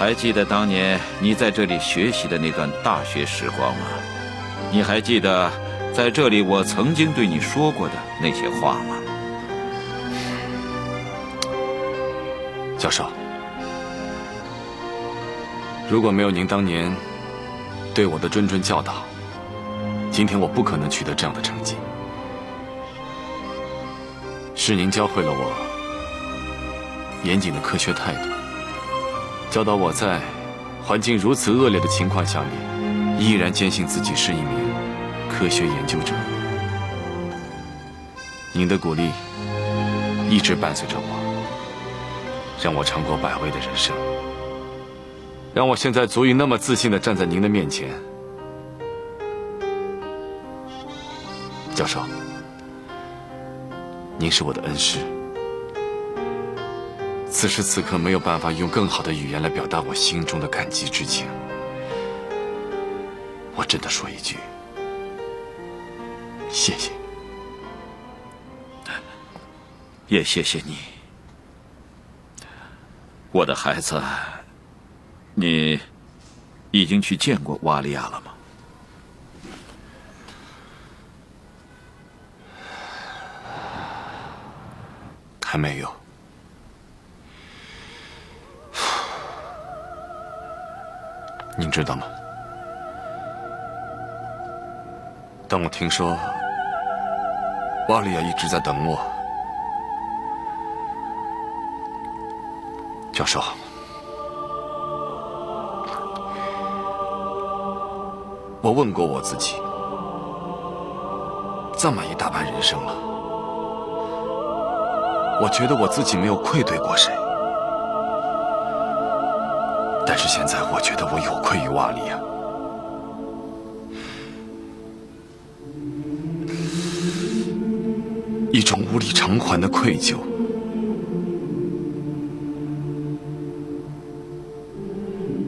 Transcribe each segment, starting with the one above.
还记得当年你在这里学习的那段大学时光吗？你还记得在这里我曾经对你说过的那些话吗？教授，如果没有您当年对我的谆谆教导，今天我不可能取得这样的成绩。是您教会了我严谨的科学态度，教导我在环境如此恶劣的情况下面，依然坚信自己是一名科学研究者。您的鼓励一直伴随着我，让我尝过百味的人生，让我现在足以那么自信地站在您的面前。教授，您是我的恩师，此时此刻没有办法用更好的语言来表达我心中的感激之情。我真的说一句，谢谢。也谢谢你，我的孩子。你已经去见过瓦利亚了吗？还没有。您知道吗？当我听说瓦利亚一直在等我，教授，我问过我自己，这么一大半人生了，我觉得我自己没有愧对过谁，但是现在我觉得我有愧于瓦利亚。一种无力偿还的愧疚。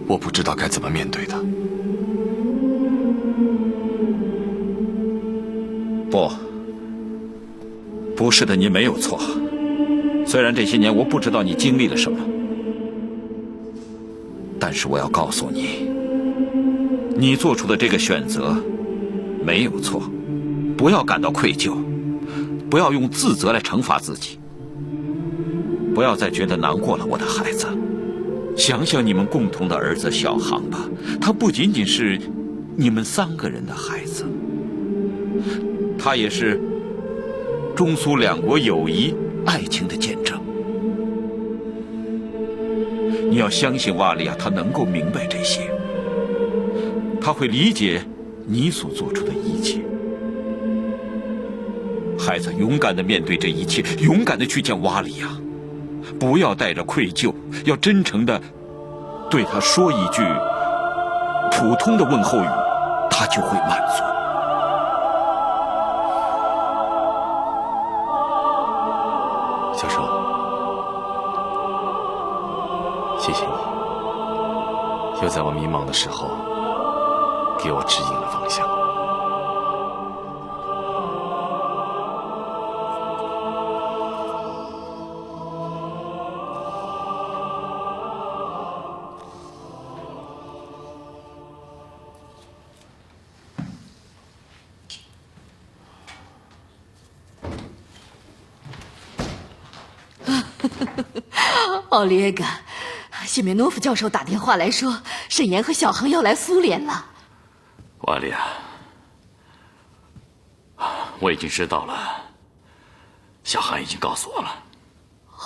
我不知道该怎么面对它。不是的，你没有错。虽然这些年我不知道你经历了什么，但是我要告诉你，你做出的这个选择没有错。不要感到愧疚，不要用自责来惩罚自己，不要再觉得难过了，我的孩子。想想你们共同的儿子小航吧，他不仅仅是你们3个人的孩子，他也是中苏2国友谊、爱情的见证。你要相信瓦利亚，他能够明白这些，他会理解你所做出的一切。孩子，勇敢地面对这一切，勇敢地去见瓦利亚，不要带着愧疚，要真诚地对他说一句普通的问候语，他就会满足。小手，谢谢你，又在我迷茫的时候给我指引了方向。奥列嘎，谢梅诺夫教授打电话来说，沈岩和小航要来苏联了。瓦利亚，我已经知道了，小航已经告诉我了。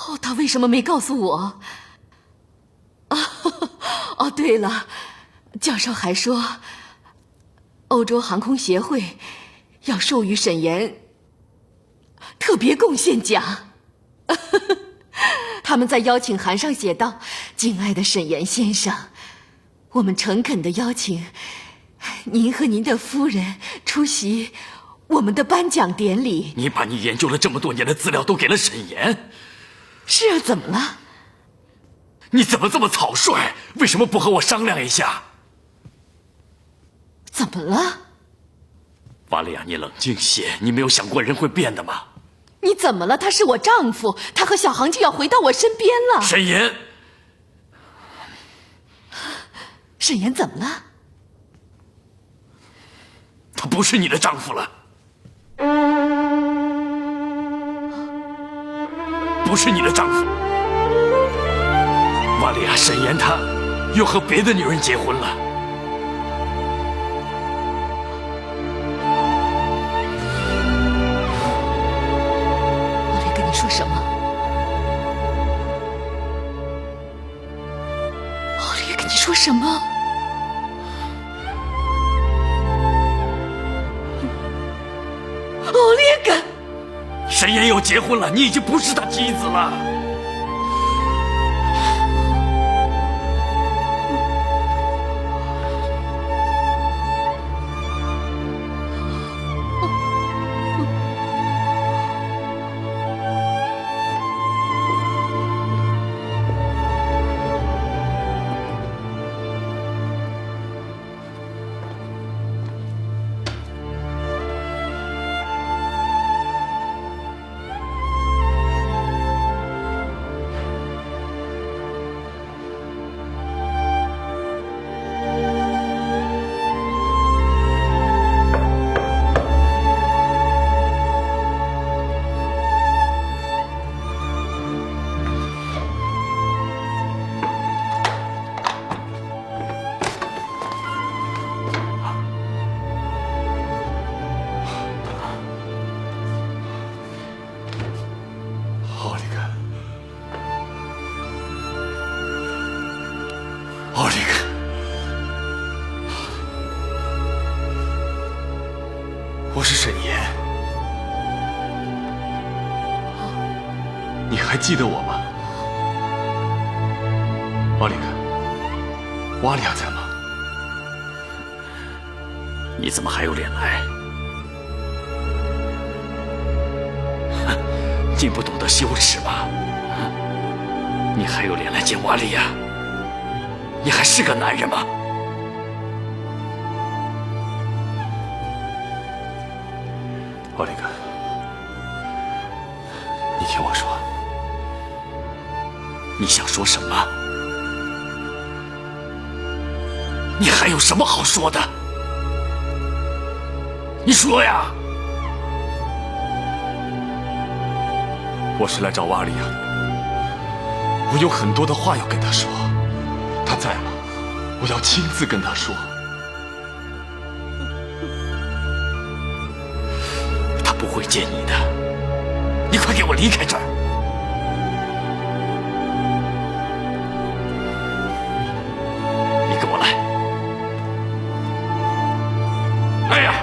哦，他为什么没告诉我？哦，对了，教授还说，欧洲航空协会要授予沈岩特别贡献奖。他们在邀请函上写道：“敬爱的沈岩先生，我们诚恳地邀请您和您的夫人出席我们的颁奖典礼。”你把你研究了这么多年的资料都给了沈岩？是啊，怎么了？你怎么这么草率？为什么不和我商量一下？怎么了？瓦利亚，你冷静些，你没有想过人会变的吗？你怎么了？他是我丈夫，他和小航就要回到我身边了。沈岩，沈岩怎么了？他不是你的丈夫了，不是你的丈夫。瓦利亚，沈岩他又和别的女人结婚了。我来跟你说什么？奥利跟你说什么？奥利根，沈岩又结婚了，你已经不是他妻子了。奥利克，我是沈岩，你还记得我吗？奥利克，瓦利亚在吗？你怎么还有脸来？你不懂得羞耻吗？你还有脸来见瓦利亚？你还是个男人吗？奥利克，你听我说，你想说什么？你还有什么好说的？你说呀！我是来找瓦利亚的，我有很多的话要跟他说。他在吗？我要亲自跟他说。他不会见你的，你快给我离开这儿！你跟我来。来呀！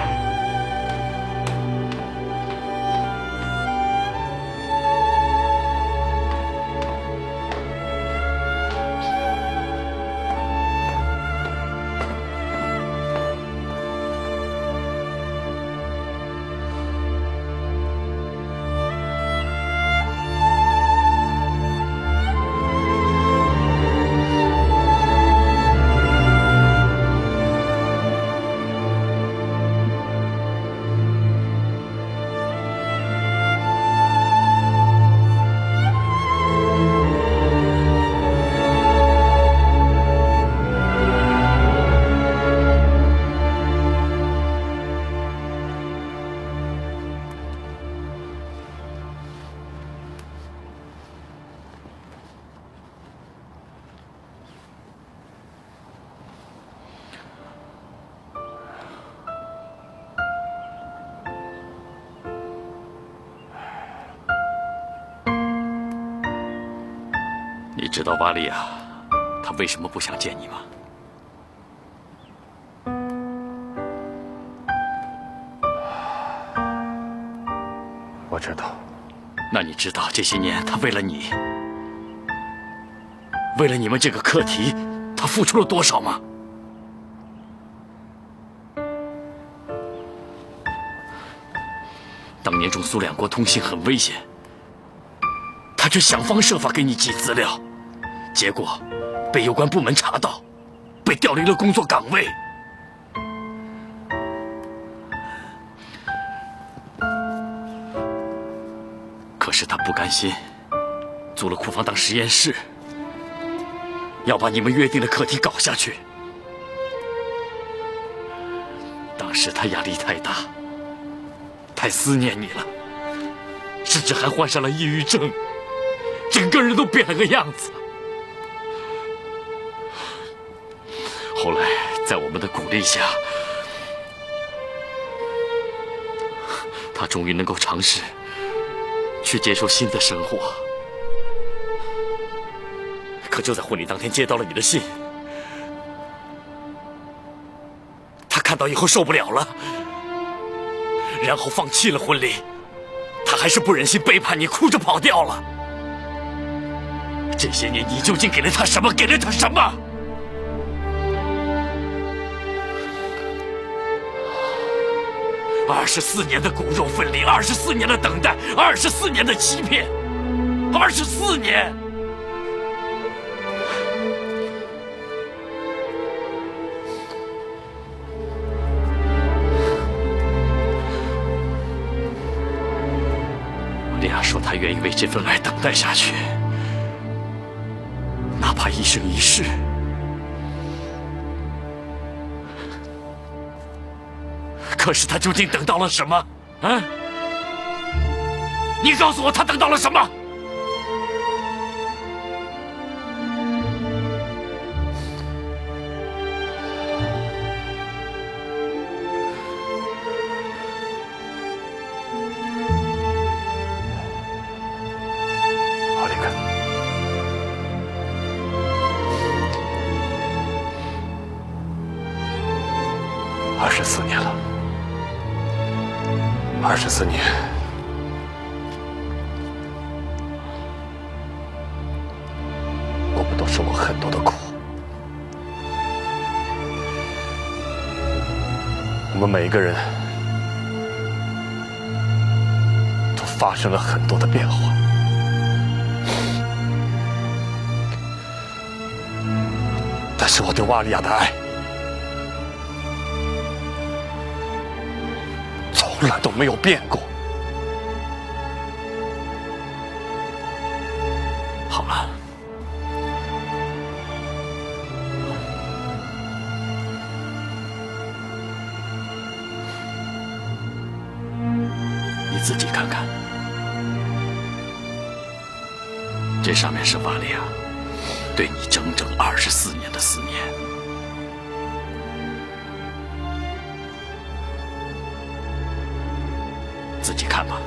你知道瓦利亚他为什么不想见你吗？我知道。那你知道这些年他为了你，为了你们这个课题，他付出了多少吗？当年中苏两国通信很危险，他却想方设法给你寄资料，结果被有关部门查到，被调离了工作岗位。可是他不甘心，租了库房当实验室，要把你们约定的课题搞下去。时他压力太大，太思念你了，甚至还患上了抑郁症，整个人都变了个样子。后来在我们的鼓励下，他终于能够尝试去接受新的生活。可就在婚礼当天接到了你的信，他看到以后受不了了，然后放弃了婚礼。他还是不忍心背叛你，哭着跑掉了。这些年你究竟给了他什么？给了他什么？24年的骨肉分离，24年的等待，24年的欺骗，24年。莉亚说她愿意为这份爱等待下去，哪怕一生一世。可是他究竟等到了什么？啊！你告诉我，他等到了什么？奥利克，24年了。24年，我们都受过很多的苦，我们每一个人都发生了很多的变化，但是我对瓦利亚的爱从来都没有变过。好了，你自己看看，这上面是瓦利亚对你整整24年的思念。自己看吧。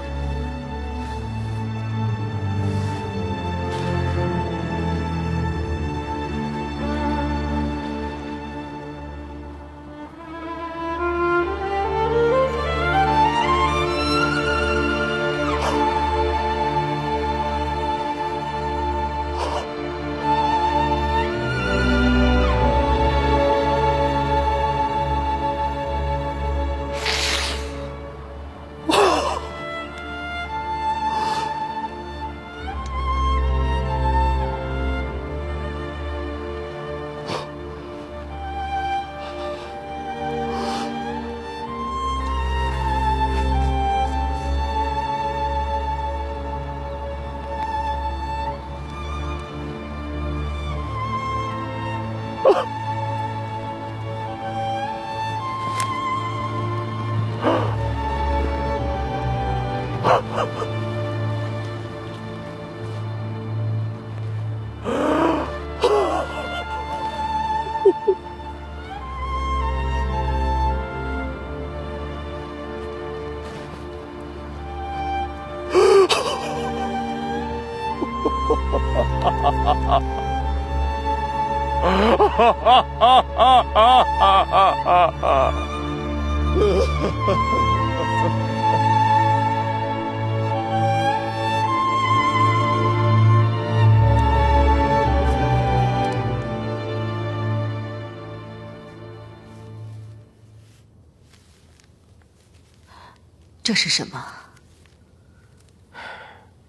这是什么？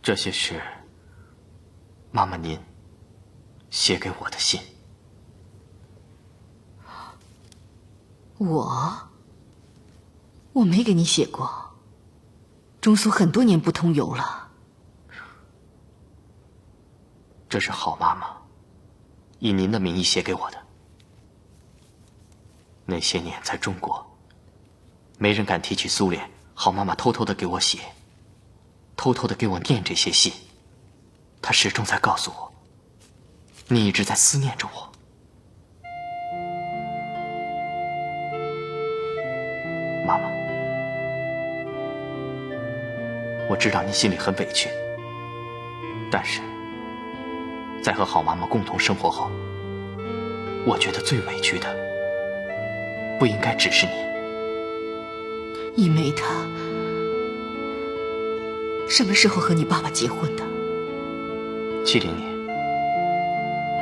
这些是妈妈您写给我的信。我没给你写过。中苏很多年不通邮了。这是好妈妈以您的名义写给我的。那些年在中国，没人敢提起苏联，好妈妈偷偷的给我写，偷偷的给我念这些信。她始终在告诉我，你一直在思念着我。妈妈，我知道你心里很委屈，但是在和好妈妈共同生活后，我觉得最委屈的不应该只是你。一梅她什么时候和你爸爸结婚的？70年，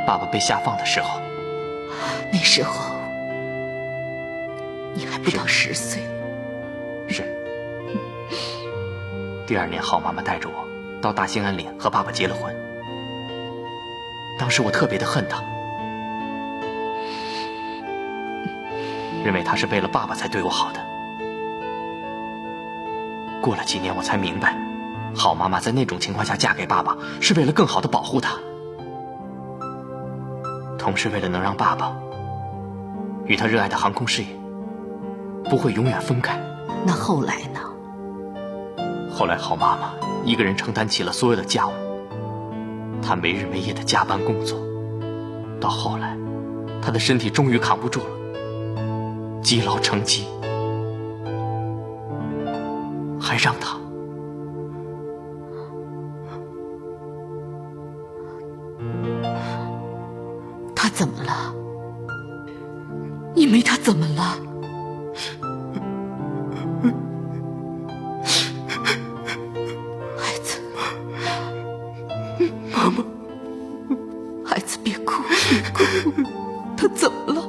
爸爸被下放的时候。那时候你还不到10岁。是。第2年，好妈妈带着我到大兴安岭和爸爸结了婚。当时我特别的恨他，认为他是为了爸爸才对我好的。过了几年，我才明白，好妈妈在那种情况下嫁给爸爸，是为了更好的保护他，同时为了能让爸爸与他热爱的航空事业不会永远分开。那后来呢？后来好妈妈一个人承担起了所有的家务，她没日没夜的加班工作，到后来她的身体终于扛不住了，积劳成疾，还让她他怎么了？一梅他怎么了？孩子，妈妈，孩子别哭，别哭，他怎么了？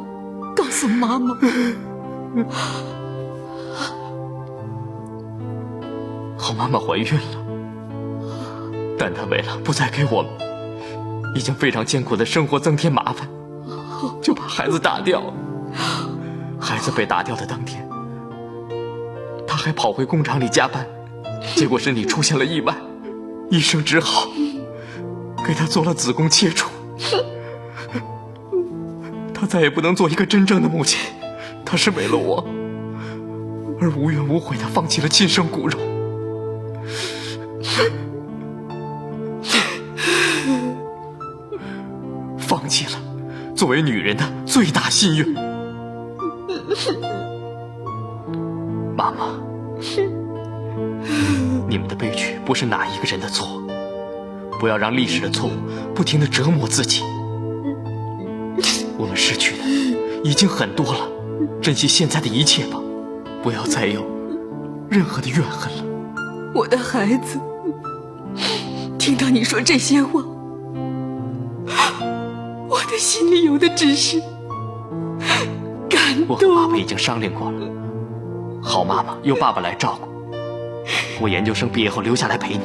告诉妈妈。好妈妈怀孕了，但她为了不再给我们已经非常艰苦的生活增添麻烦，就把孩子打掉了。孩子被打掉的当天，她还跑回工厂里加班，结果身体出现了意外，医生只好给她做了子宫切除。她再也不能做一个真正的母亲，她是为了我而无怨无悔地放弃了亲生骨肉。放弃了作为女人的最大心愿。妈妈，你们的悲剧不是哪一个人的错，不要让历史的错误不停地折磨自己。我们失去的已经很多了，珍惜现在的一切吧，不要再有任何的怨恨了。我的孩子，听到你说这些话，我的心里有的只是感动。我和爸爸已经商量过了，好妈妈由爸爸来照顾，我研究生毕业后留下来陪你。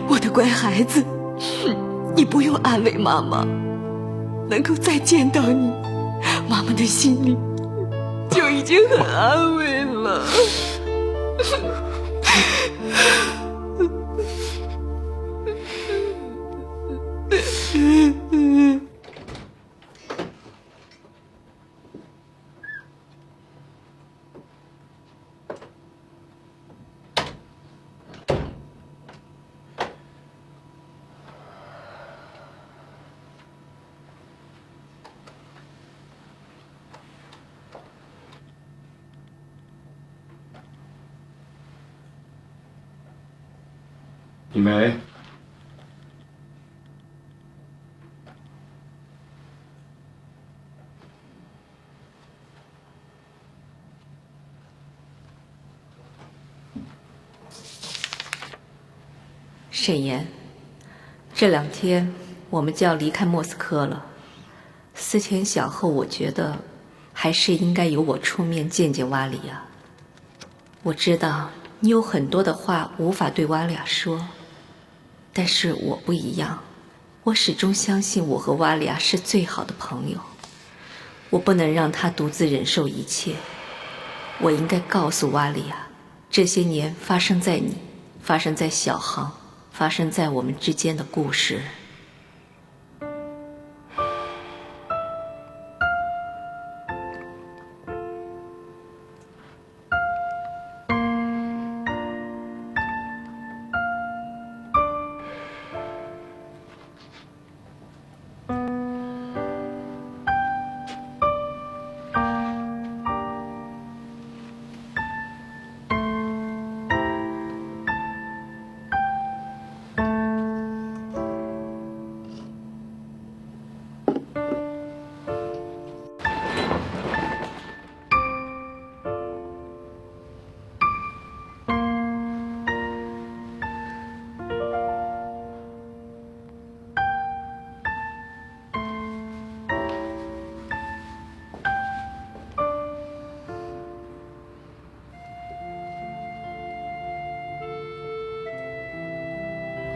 我的乖孩子，你不用安慰妈妈，能够再见到你，妈妈的心里就已经很安慰了。一梅，沈岩，这2天我们就要离开莫斯科了。思前想后，我觉得还是应该由我出面见见瓦里亚。我知道你有很多的话无法对瓦里亚说，但是我不一样，我始终相信我和瓦里亚是最好的朋友。我不能让他独自忍受一切，我应该告诉瓦里亚，这些年发生在你、发生在小航、发生在我们之间的故事。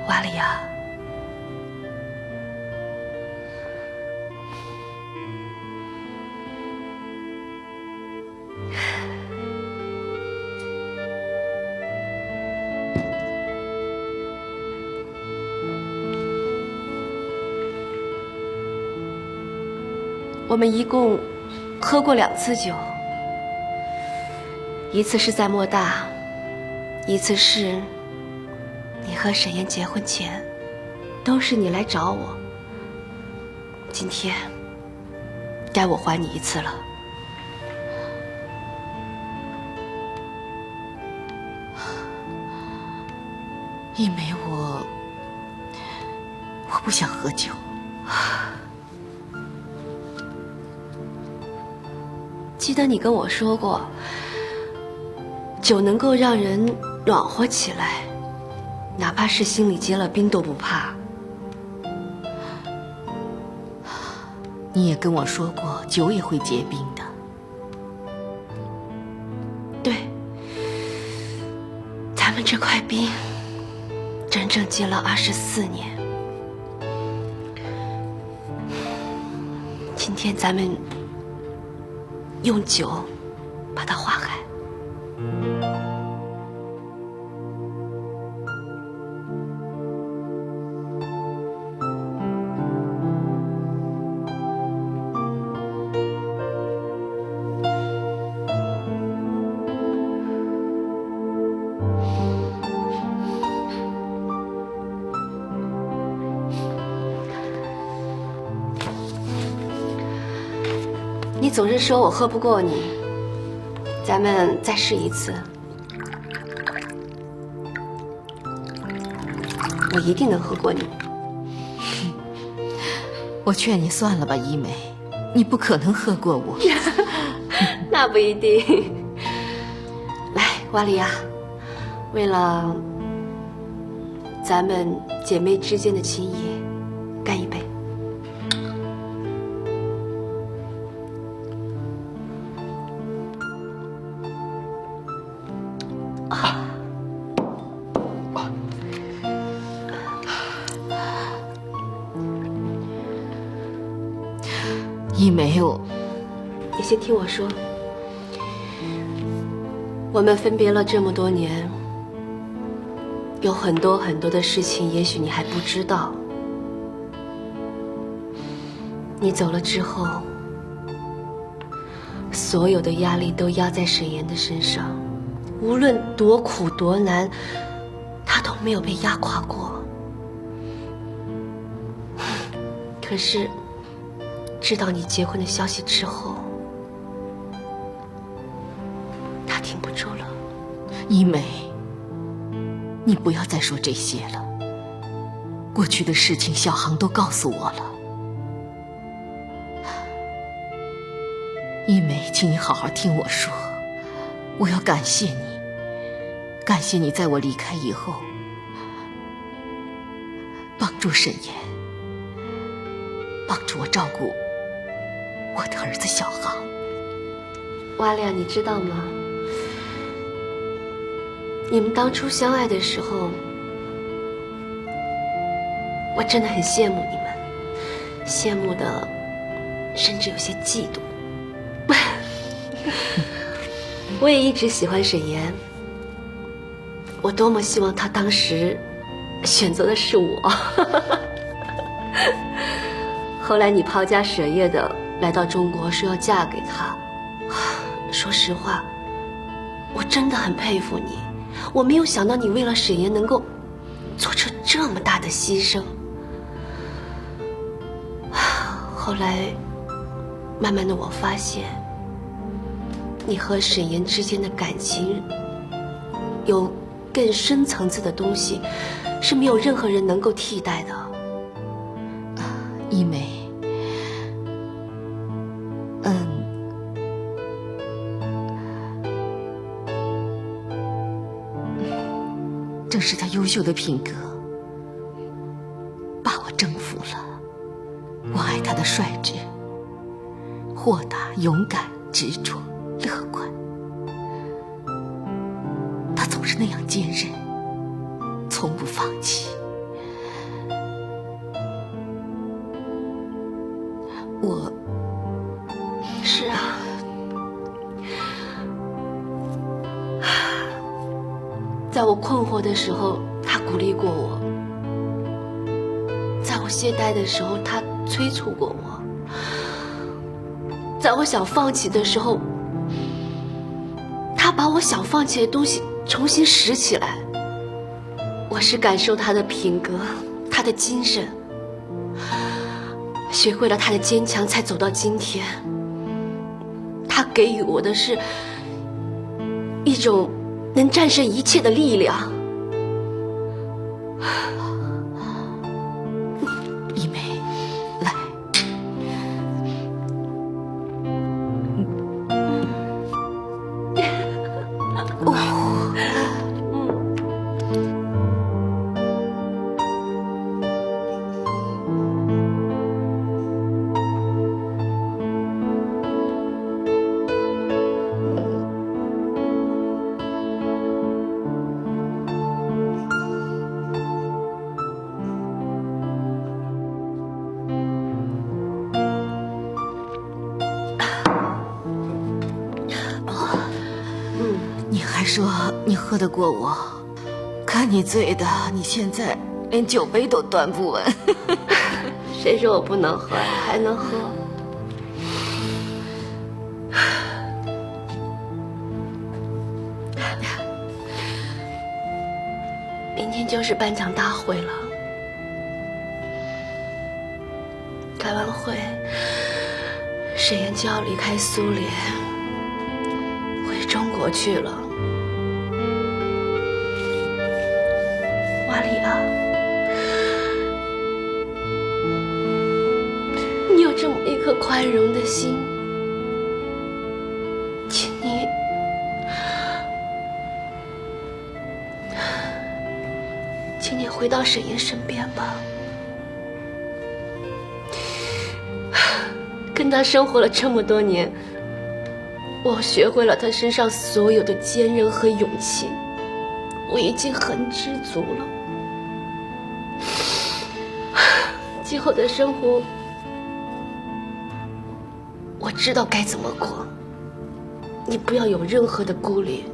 瓦里亚，我们一共喝过2次酒，一次是在莫大，一次是你和沈岩结婚前，都是你来找我。今天该我还你一次了。一梅，我不想喝酒。记得你跟我说过，酒能够让人暖和起来，哪怕是心里结了冰都不怕。你也跟我说过，酒也会结冰的。对，咱们这块冰整整结了24年。今天咱们用酒把它化开。你总是说我喝不过你，咱们再试一次，我一定能喝过你。我劝你算了吧，一梅，你不可能喝过我。那不一定。来，瓦里亚，为了咱们姐妹之间的情谊，干一杯。一梅，你先听我说。我们分别了这么多年，有很多很多的事情，也许你还不知道。你走了之后，所有的压力都压在沈岩的身上，无论多苦多难，他都没有被压垮过。可是知道你结婚的消息之后，他挺不住了。一梅，你不要再说这些了。过去的事情，小航都告诉我了。一梅，请你好好听我说，我要感谢你，感谢你在我离开以后，帮助沈岩，帮助我照顾我的儿子小航。瓦利亚，你知道吗？你们当初相爱的时候，我真的很羡慕你们，羡慕的甚至有些嫉妒。我也一直喜欢沈岩，我多么希望他当时选择的是我。后来你抛家舍业的来到中国，说要嫁给他。说实话，我真的很佩服你。我没有想到你为了沈岩能够做出这么大的牺牲。后来，慢慢的我发现，你和沈岩之间的感情有更深层次的东西，是没有任何人能够替代的。一梅，正是他优秀的品格把我征服了。我爱他的率直、豁达、勇敢、执着、乐观。他总是那样坚韧，从不放弃。困惑的时候，他鼓励过我；在我懈怠的时候，他催促过我；在我想放弃的时候，他把我想放弃的东西重新拾起来。我是感受他的品格，他的精神，学会了他的坚强，才走到今天。他给予我的是一种能战胜一切的力量。一梅，来。你还说你喝得过我，看你醉的，你现在连酒杯都端不稳。谁说我不能喝呀？还能喝。明天就是颁奖大会了，开完会，沈岩就要离开苏联，回中国去了。瓦里亚，你有这么一颗宽容的心，请你回到沈岩身边吧，跟他生活了这么多年，我学会了他身上所有的坚韧和勇气，我已经很知足了。今后的生活，我知道该怎么过，你不要有任何的顾虑。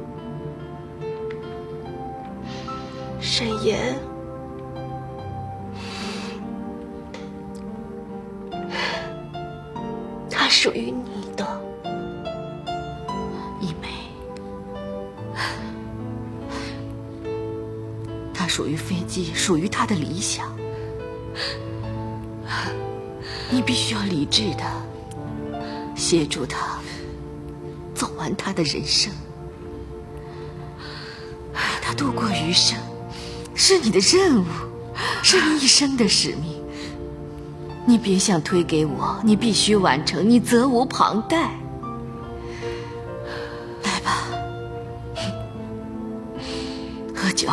沈岩，他属于你的。一梅，他属于飞机，属于他的理想。你必须要理智的协助他走完他的人生，陪他度过余生，是你的任务，是你一生的使命。你别想推给我，你必须完成，你责无旁贷。来吧，喝酒。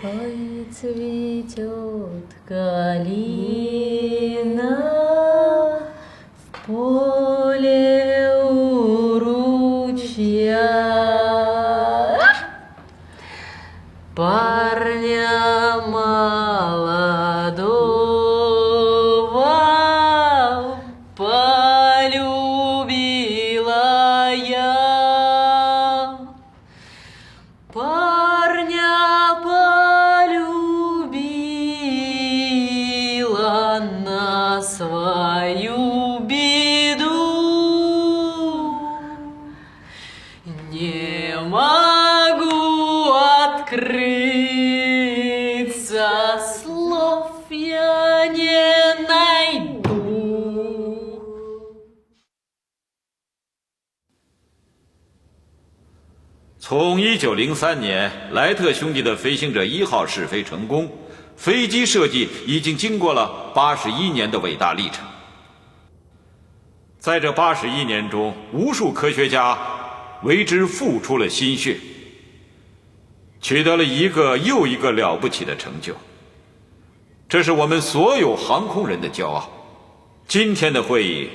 Ой, цветет калина в поле у ручья. Парня молодого полюбила я. Парня полюбила на свою беду. Не могу открыться, слов я не найду. 从1903年莱特兄弟的飞行者1号试飞成功，飞机设计已经经过了81年的伟大历程。在这81年中，无数科学家为之付出了心血。取得了一个又一个了不起的成就，这是我们所有航空人的骄傲。今天的会议，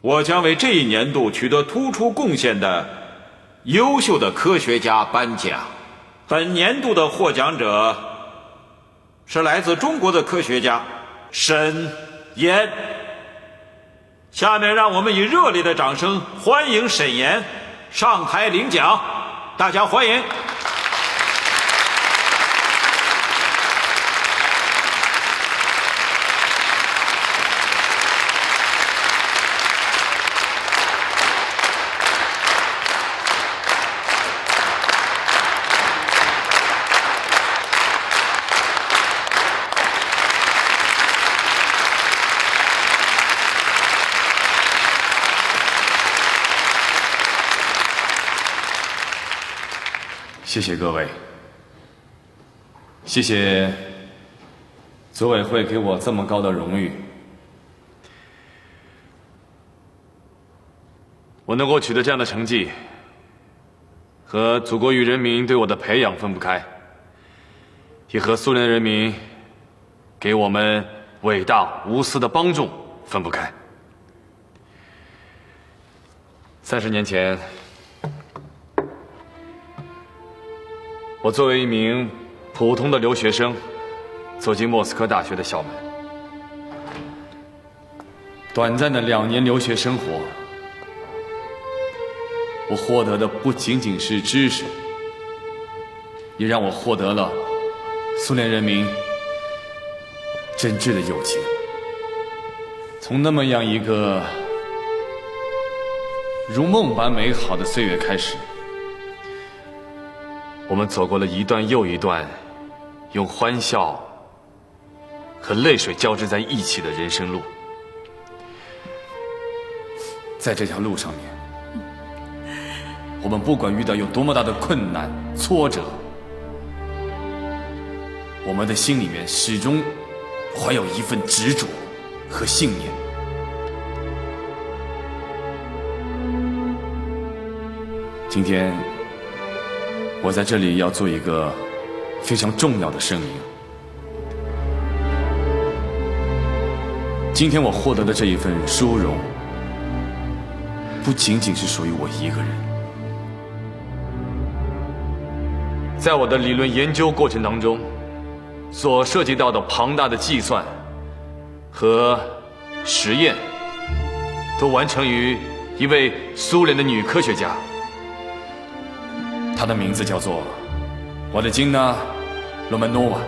我将为这一年度取得突出贡献的优秀的科学家颁奖。本年度的获奖者是来自中国的科学家沈岩。下面让我们以热烈的掌声欢迎沈岩上台领奖，大家欢迎。谢谢各位，谢谢组委会给我这么高的荣誉。我能够取得这样的成绩，和祖国与人民对我的培养分不开，也和苏联人民给我们伟大无私的帮助分不开。30年前，我作为一名普通的留学生，走进莫斯科大学的校门。短暂的2年留学生活，我获得的不仅仅是知识，也让我获得了苏联人民真挚的友情。从那么样一个如梦般美好的岁月开始，我们走过了一段又一段用欢笑和泪水交织在一起的人生路。在这条路上面，我们不管遇到有多么大的困难挫折，我们的心里面始终怀有一份执着和信念。今天我在这里要做一个非常重要的声明。今天我获得的这一份殊荣，不仅仅是属于我一个人。在我的理论研究过程当中，所涉及到的庞大的计算和实验，都完成于一位苏联的女科学家。她的名字叫做瓦列金娜·罗曼诺娃。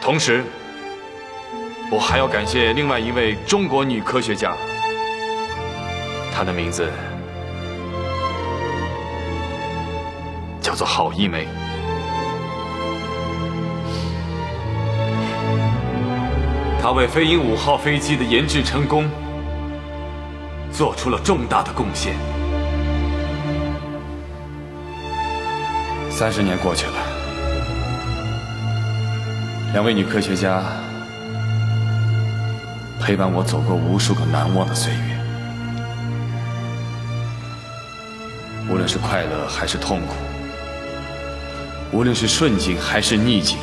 同时，我还要感谢另外一位中国女科学家，她的名字叫做郝一梅。她为飞鹰5号飞机的研制成功做出了重大的贡献。30年过去了，2位女科学家陪伴我走过无数个难忘的岁月，无论是快乐还是痛苦，无论是顺境还是逆境，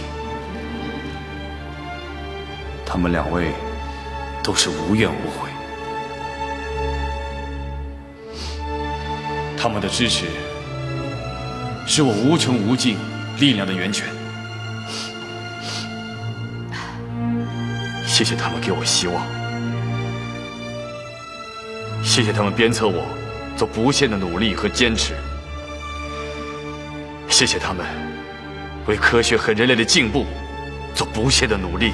她们2位都是无怨无悔。他们的支持是我无穷无尽力量的源泉。谢谢他们给我希望，谢谢他们鞭策我做不懈的努力和坚持，谢谢他们为科学和人类的进步做不懈的努力。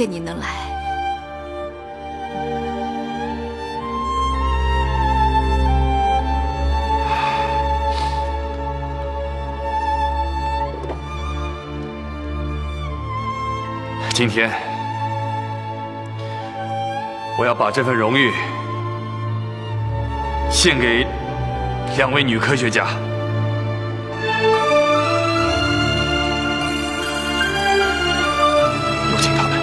谢你能来。今天，我要把这份荣誉献给2位女科学家。有请他们。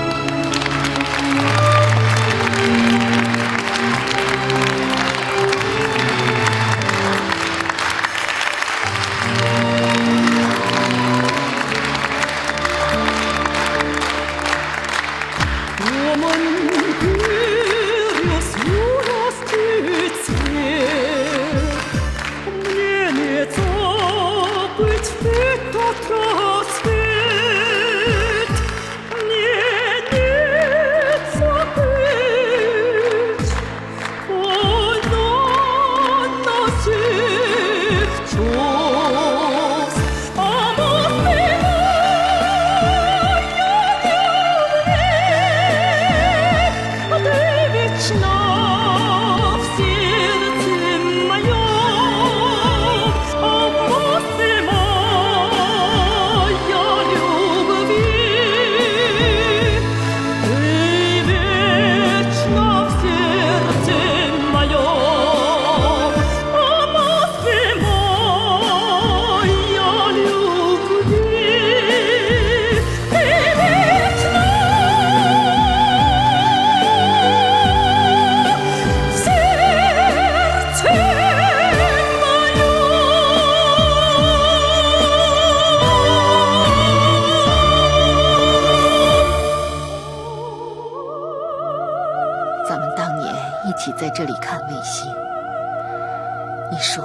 咱们当年一起在这里看卫星。你说，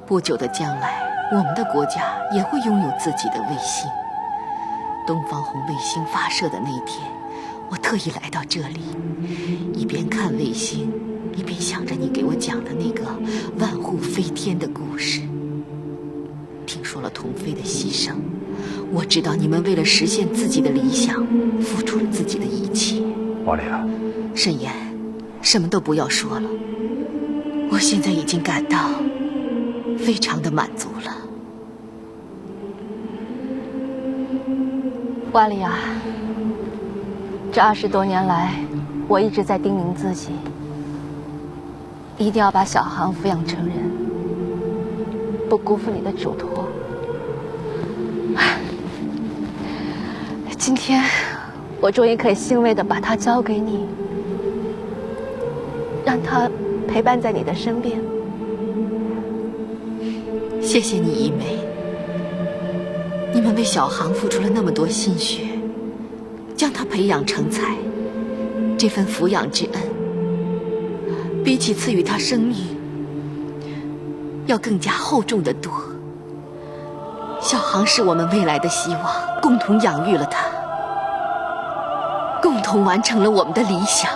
不久的将来，我们的国家也会拥有自己的卫星。东方红卫星发射的那天，我特意来到这里，一边看卫星，一边想着你给我讲的那个万户飞天的故事。听说了童飞的牺牲，我知道你们为了实现自己的理想，付出了自己的一切。瓦里亚，沈岩，什么都不要说了，我现在已经感到非常的满足了。瓦里亚，这20多年来，我一直在叮咛自己，一定要把小航抚养成人，不辜负你的嘱托。今天，我终于可以欣慰地把他交给你，让他陪伴在你的身边。谢谢你，一梅。你们为小航付出了那么多心血，将他培养成才，这份抚养之恩，比起赐予他生命，要更加厚重得多。小航是我们未来的希望，共同养育了他，共同完成了我们的理想。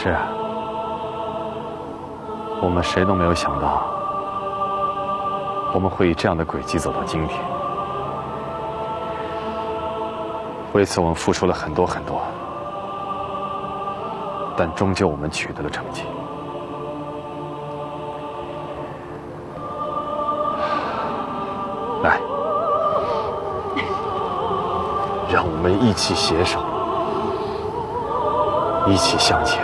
是啊，我们谁都没有想到，我们会以这样的轨迹走到今天。为此，我们付出了很多很多，但终究我们取得了成绩。来，让我们一起携手，一起向前。